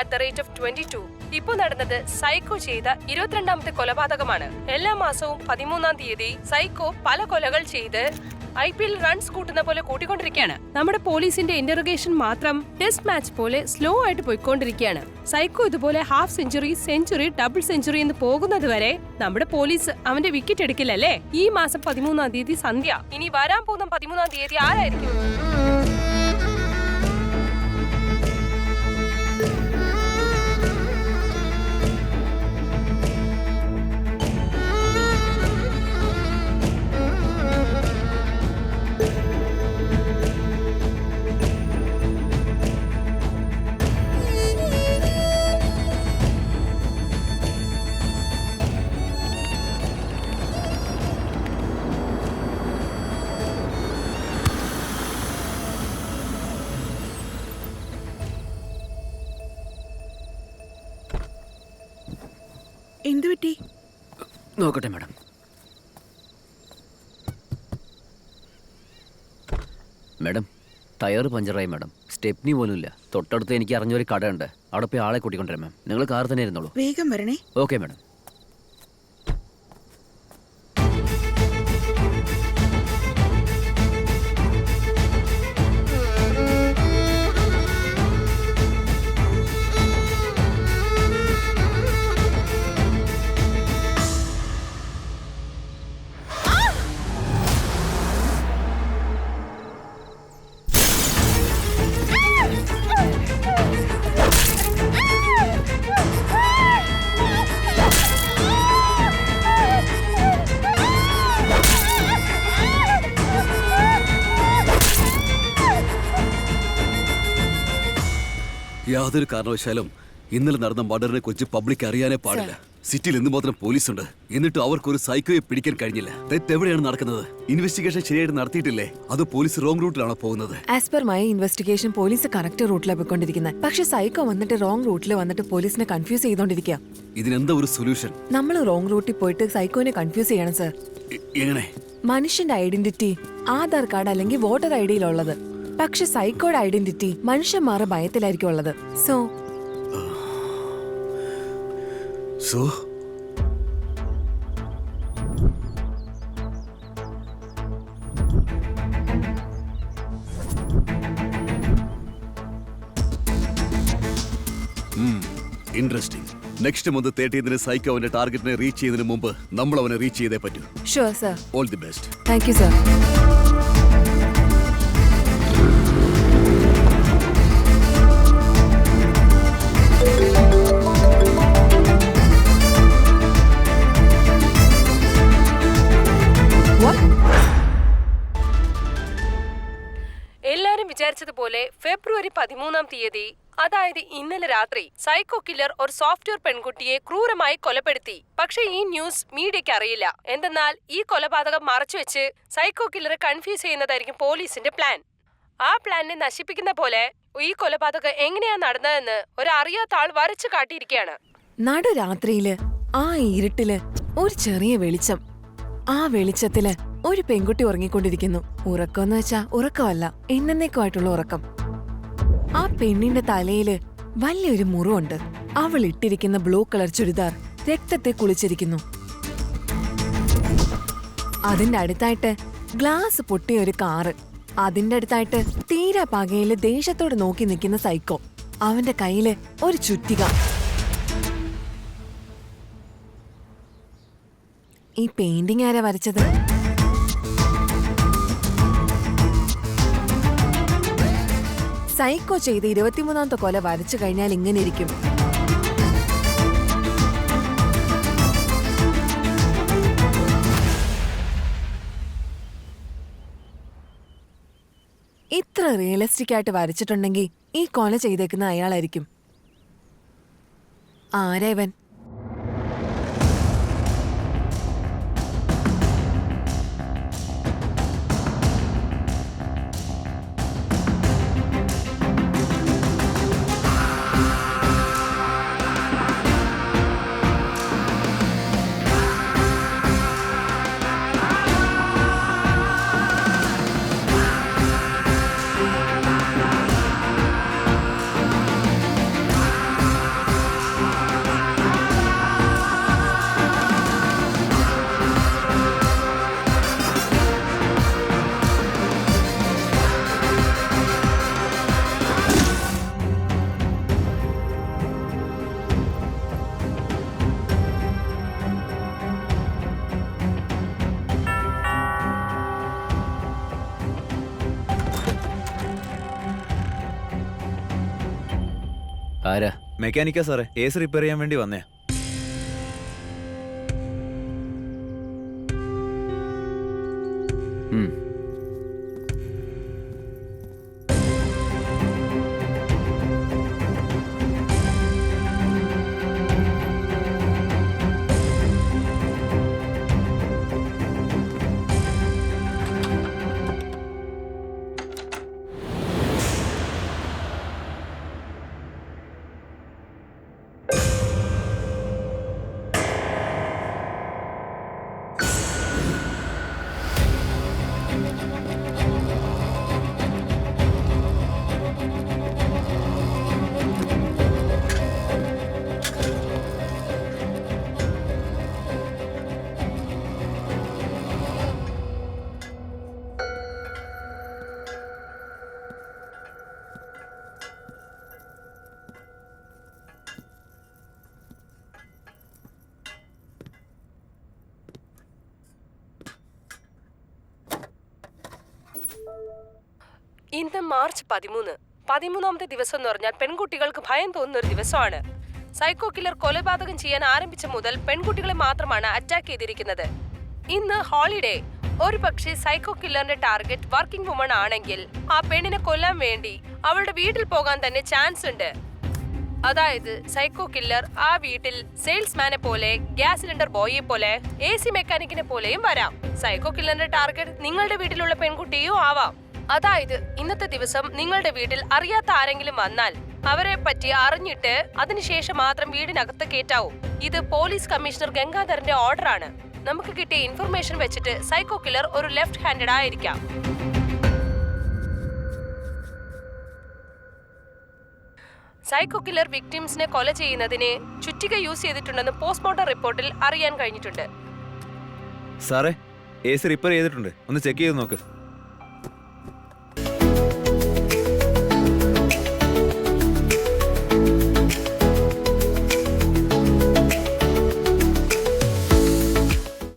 At the rate of 22. ഇപ്പോൾ നടന്നത് psycho ചെയ്ത 22ാമത്തെ കൊലപാതകമാണ്. എല്ലാ മാസവും 13-ാം തീയതി സൈക്കോ പല കൊലകൾ ചെയ്ത് IPL റൺസ് കൂട്ടുന്ന പോലെ കൂട്ടിക്കൊണ്ടിരിക്കുകയാണ്. നമ്മുടെ പോലീസിന്റെ ഇന്ററോഗേഷൻ മാത്രം ടെസ്റ്റ് മാച്ച് പോലെ സ്ലോ ആയിട്ട് പോയിക്കൊണ്ടിരിക്കുകയാണ്. സൈക്കോ ഇതുപോലെ ഹാഫ് സെഞ്ചുറി, ഡബിൾ സെഞ്ചുറി എന്ന് പോകുന്നത് വരെ നമ്മുടെ പോലീസ് അവന്റെ വിക്കറ്റ് എടുക്കില്ലല്ലേ? ഈ മാസം 13-ാം തീയതി സന്ധ്യ. ഇനി വരാൻ പോകുന്ന 13-ാം തീയതി ആരായിരിക്കും? എന്തു പറ്റി? നോക്കട്ടെ മാഡം. മാഡം, ടയർ പഞ്ചറായി മാഡം. സ്റ്റെപ്നി പോലും ഇല്ല. തൊട്ടടുത്ത് എനിക്ക് അറിഞ്ഞൊരു കടയുണ്ട്. അവിടെ പോയി ആളെ കൂട്ടിക്കൊണ്ടുവരാം മാം. നിങ്ങൾ കാർ തന്നെ ഇരുന്നോളൂ. വേഗം വരണേ. Okay madam. യാതൊരു കാരണവശാലും ഇന്നലെ നടന്ന മർഡറിനെ കുറിച്ച് പബ്ലിക് അറിയാനേ പാടില്ല. സിറ്റിയിൽ എന്തുമാത്രം പോലീസുണ്ട്, എന്നിട്ടും അവർക്ക് ഒരു സൈക്കോയെ പിടിക്കാൻ കഴിഞ്ഞില്ല. തെറ്റെവിടെയാണ് നടക്കുന്നത്? ഇൻവെസ്റ്റിഗേഷൻ ശരിയായിട്ട് നടത്തിയിട്ടില്ലേ? അത് പോലീസ് റോങ് റൂട്ടിലാണോ പോകുന്നത്? As per my investigation police correct റൂട്ടിലാണ് പോയിക്കൊണ്ടിരിക്കുന്നത്. പക്ഷെ സൈക്കോ വന്നിട്ട് റോങ് റൂട്ടിൽ വന്നിട്ട് പോലീസിനെ കൺഫ്യൂസ് ചെയ്തോണ്ടിരിക്കുക. ഇതിനെന്താ ഒരു സൊല്യൂഷൻ? നമ്മൾ റോങ് റൂട്ടിൽ പോയിട്ട് സൈക്കോനെ കൺഫ്യൂസ് ചെയ്യണം സർ. എങ്ങനെ? മനുഷ്യന്റെ ഐഡന്റിറ്റി ആധാർ കാർഡ് അല്ലെങ്കിൽ വോട്ടർ ഐഡിയിലുള്ളത്. പക്ഷെ സൈക്കോയുടെ ഐഡന്റിറ്റി മനുഷ്യന്മാരുടെ ഭയത്തിലായിരിക്കും ഉള്ളത്. So interesting. നെക്സ്റ്റ് മന്ത് 30ന് സൈക്കോ അവന്റെ ടാർഗറ്റിനെ റീച്ച് ചെയ്യുന്നതിന് മുമ്പ് നമ്മൾ അവനെ റീച്ച് ചെയ്തേ പറ്റൂ. Sure sir. All the best. Thank you sir. എല്ലാരും വിചാരിച്ചതുപോലെ ഫെബ്രുവരി 13-ാം തീയതി, അതായത് ഇന്നലെ രാത്രി, സൈക്കോ കില്ലർ ഒരു സോഫ്റ്റ്വെയർ പെൺകുട്ടിയെ ക്രൂരമായി കൊലപ്പെടുത്തി. പക്ഷെ ഈ ന്യൂസ് മീഡിയയ്ക്ക് അറിയില്ല. എന്തെന്നാൽ ഈ കൊലപാതകം മറച്ചുവെച്ച് സൈക്കോ കില്ലറെ കൺഫ്യൂസ് ചെയ്യുന്നതായിരിക്കും പോലീസിന്റെ പ്ലാൻ. ആ പ്ലാനിനെ നശിപ്പിക്കുന്ന പോലെ ഈ കൊലപാതകം എങ്ങനെയാ നടന്നതെന്ന് ഒരറിയാത്ത ആൾ വരച്ചു കാട്ടിയിരിക്കുകയാണ്. നടുരാത്രിയില് ആ ഇരുട്ടില് ഒരു ചെറിയ വെളിച്ചം. ആ വെളിച്ചത്തില് ഒരു പെൺകുട്ടി ഉറങ്ങിക്കൊണ്ടിരിക്കുന്നു. ഉറക്കമെന്ന് വെച്ചാ ഉറക്കമല്ല, എന്നേക്കുമായിട്ടുള്ള ഉറക്കം. ആ പെണ്ണിന്റെ തലയില് വലിയൊരു മുറിവുണ്ട്. അവൾ ഇട്ടിരിക്കുന്ന ബ്ലൂ കളർ ചുരിദാർ രക്തത്തെ കുളിച്ചിരിക്കുന്നു. അതിന്റെ അടുത്തായിട്ട് ഗ്ലാസ് പൊട്ടിയ ഒരു കാറ്. അതിന്റെ അടുത്തായിട്ട് തീരാ പകയില് ദേഷ്യത്തോടെ നോക്കി നിൽക്കുന്ന സൈക്കോ. അവന്റെ കയ്യില് ഒരു ചുറ്റിക. ഈ പെയിന്റിംഗ് ആരാ വരച്ചത്? സൈക്കോ ചെയ്ത് 23ാമത്തെ കൊല വരച്ചു കഴിഞ്ഞാൽ ഇങ്ങനെ ഇരിക്കും. ഇത്ര റിയലിസ്റ്റിക് ആയിട്ട് വരച്ചിട്ടുണ്ടെങ്കിൽ ഈ കൊല ചെയ്തേക്കുന്ന അയാളായിരിക്കും. ആരേവൻ? ആരാ? മെക്കാനിക്കാ സാറേ, AC റിപ്പയർ ചെയ്യാൻ വേണ്ടി വന്നേ. ഉം. ഇന്ന് മാർച്ച് 13. 13ാമത്തെ ദിവസം എന്ന് പറഞ്ഞാൽ പെൺകുട്ടികൾക്ക് ഭയം തോന്നുന്ന ഒരു ദിവസമാണ്. സൈക്കോ കില്ലർ കൊലപാതകം ചെയ്യാൻ ആരംഭിച്ച മുതൽ പെൺകുട്ടികളെ മാത്രമാണ് അറ്റാക്ക് ചെയ്തിരിക്കുന്നത്. ഇന്ന് ഹോളിഡേ. ഒരു പക്ഷേ സൈക്കോ കില്ലറിന്റെ ടാർഗറ്റ് വർക്കിംഗ് വുമൺ ആണെങ്കിൽ ആ പെണ്ണിനെ കൊല്ലാൻ വേണ്ടി അവളുടെ വീട്ടിൽ പോകാൻ തന്നെ ചാൻസ് ഉണ്ട്. അതായത് സൈക്കോ കില്ലർ ആ വീട്ടിൽ സെയിൽസ്മാനെ പോലെ, ഗ്യാസ് സിലിണ്ടർ ബോയെ പോലെ, AC മെക്കാനിക്കിനെ പോലെയും വരാം. സൈക്കോ കില്ലറിന്റെ ടാർഗറ്റ് നിങ്ങളുടെ വീട്ടിലുള്ള പെൺകുട്ടിയോ ആവാം. അതായത് ഇന്നത്തെ ദിവസം നിങ്ങളുടെ വീട്ടിൽ അറിയാത്ത ആരെങ്കിലും വന്നാൽ അവരെ പറ്റി അറിഞ്ഞിട്ട് അതിനുശേഷം മാത്രം വീടിനകത്ത് കയറ്റാവൂ. ഇത് പോലീസ് കമ്മീഷണർ ഗംഗാധരന്റെ ഓർഡർ ആണ്. നമുക്ക് കിട്ടിയ ഇൻഫർമേഷൻ വെച്ചിട്ട് സൈക്കോ കില്ലർ ഒരു ലെഫ്റ്റ് ഹാൻഡഡ് ആയിരിക്കാം. സൈക്കോ കില്ലർ വിക്ടിംസിനെ കൊല ചെയ്യുന്നതിന് ചുറ്റിക യൂസ് ചെയ്തിട്ടുണ്ടെന്ന് പോസ്റ്റ്മോർട്ടം റിപ്പോർട്ടിൽ അറിയാൻ കഴിഞ്ഞിട്ടുണ്ട്. സാറേ, AC റിപ്പയർ ചെയ്തിട്ടുണ്ട്, ഒന്ന് ചെക്ക് ചെയ്ത് നോക്ക്.